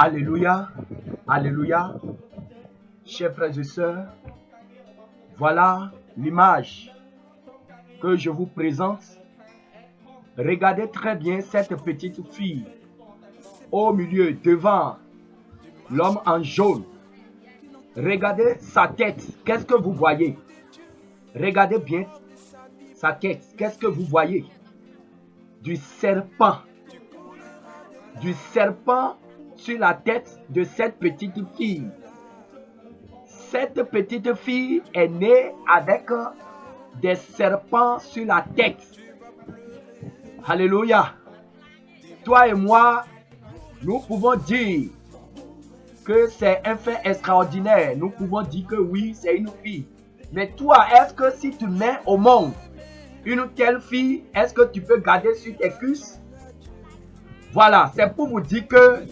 Alléluia, alléluia. Chers frères et sœurs, voilà l'image que je vous présente. Regardez très bien cette petite fille au milieu, devant l'homme en jaune. Regardez sa tête, qu'est-ce que vous voyez? Regardez bien sa tête, qu'est-ce que vous voyez? Du serpent. Du serpent sur la tête de cette petite fille. Cette petite fille est née avec des serpents sur la tête. Alléluia. Toi et moi, nous pouvons dire que c'est un fait extraordinaire. Nous pouvons dire que oui, c'est une fille. Mais toi, est-ce que si tu mets au monde une telle fille, est-ce que tu peux garder sur tes cuisses? Voilà, c'est pour vous dire que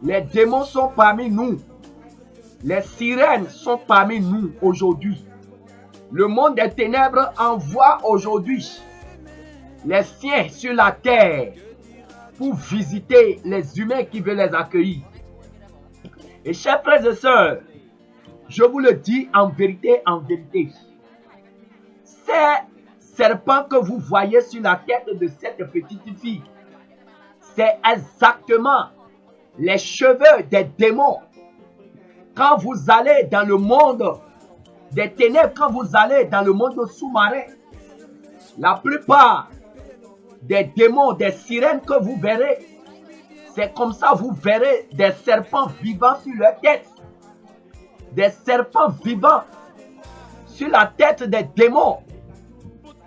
les démons sont parmi nous. Les sirènes sont parmi nous aujourd'hui. Le monde des ténèbres envoie aujourd'hui les siens sur la terre pour visiter les humains qui veulent les accueillir. Et chers frères et sœurs, je vous le dis en vérité, ces serpents que vous voyez sur la tête de cette petite fille, c'est exactement les cheveux des démons. Quand vous allez dans le monde des ténèbres, quand vous allez dans le monde sous-marin, la plupart des démons, des sirènes que vous verrez, c'est comme ça vous verrez des serpents vivants sur leur tête. Des serpents vivants sur la tête des démons.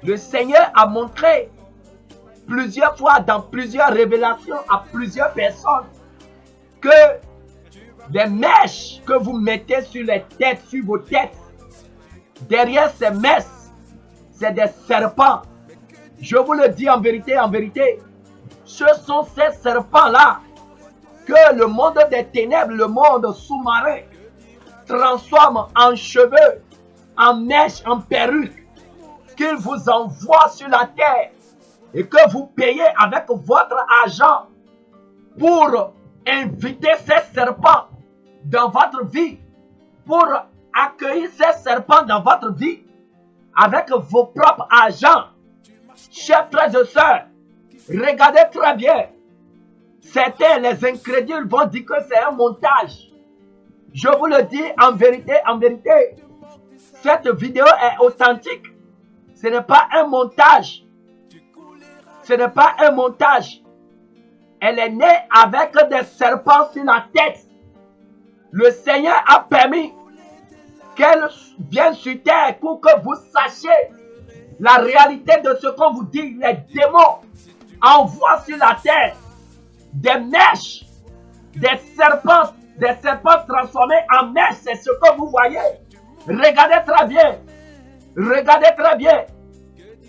Le Seigneur a montré plusieurs fois dans plusieurs révélations à plusieurs personnes que les mèches que vous mettez sur les têtes, sur vos têtes, derrière ces mèches, c'est des serpents. Je vous le dis en vérité, ce sont ces serpents-là que le monde des ténèbres, le monde sous-marin, transforme en cheveux, en mèches, en perruques, qu'il vous envoie sur la terre et que vous payez avec votre argent pour inviter ces serpents dans votre vie, pour accueillir ces serpents dans votre vie avec vos propres argent. Chers frères et sœurs, regardez très bien. Certains, les incrédules, vont dire que c'est un montage. Je vous le dis en vérité, cette vidéo est authentique. Ce n'est pas un montage. Ce n'est pas un montage. Elle est née avec des serpents sur la tête. Le Seigneur a permis qu'elle vienne sur terre pour que vous sachiez la réalité de ce qu'on vous dit. Les démons envoient sur la terre des mèches, des serpents transformés en mèches. C'est ce que vous voyez. Regardez très bien. Regardez très bien.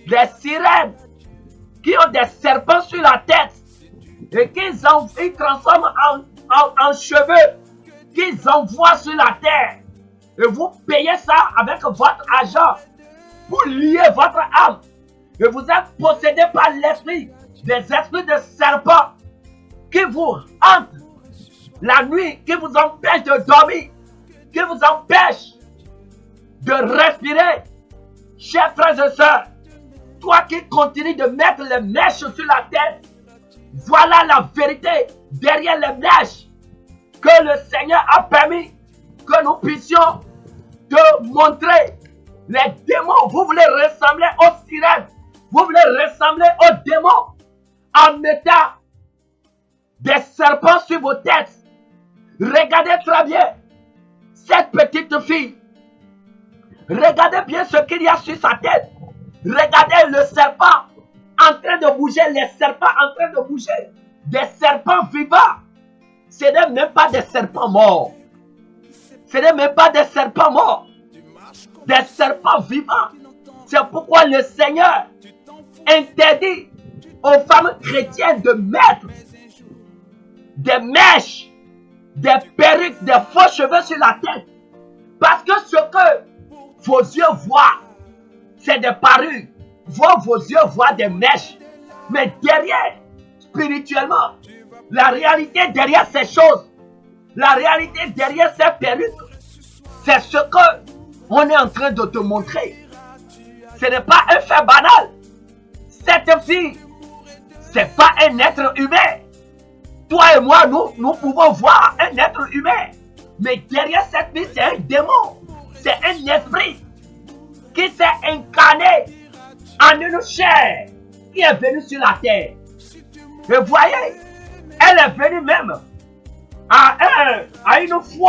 Les sirènes qui ont des serpents sur la tête et qu'ils transforment en cheveux, qu'ils envoient sur la terre. Et vous payez ça avec votre argent pour lier votre âme. Et vous êtes possédé par l'esprit, des esprits de serpents qui vous hantent la nuit, qui vous empêchent de dormir, qui vous empêchent de respirer. Chers frères et sœurs, toi qui continues de mettre les mèches sur la tête, voilà la vérité derrière les mèches que le Seigneur a permis que nous puissions te montrer. Les démons, vous voulez ressembler aux sirènes, vous voulez ressembler aux démons en mettant des serpents sur vos têtes. Regardez très bien cette petite fille. Regardez bien ce qu'il y a sur sa tête. Regardez le serpent en train de bouger, les serpents en train de bouger. Des serpents vivants. Ce n'est même pas des serpents morts. Ce n'est même pas des serpents morts. Des serpents vivants. C'est pourquoi le Seigneur interdit aux femmes chrétiennes de mettre des mèches, des perruques, des faux cheveux sur la tête. Parce que ce que vos yeux voient, c'est des parures. Vos yeux voient des mèches. Mais derrière, spirituellement, la réalité derrière ces choses, La réalité derrière ces perruques, c'est ce que on est en train de te montrer. Ce n'est pas un fait banal. Cette fille, c'est pas un être humain. Toi et moi, nous pouvons voir un être humain. Mais derrière cette fille, c'est un démon. C'est un esprit qui s'est incarné en une chair qui est venue sur la terre. Et voyez, elle est venue même à une foi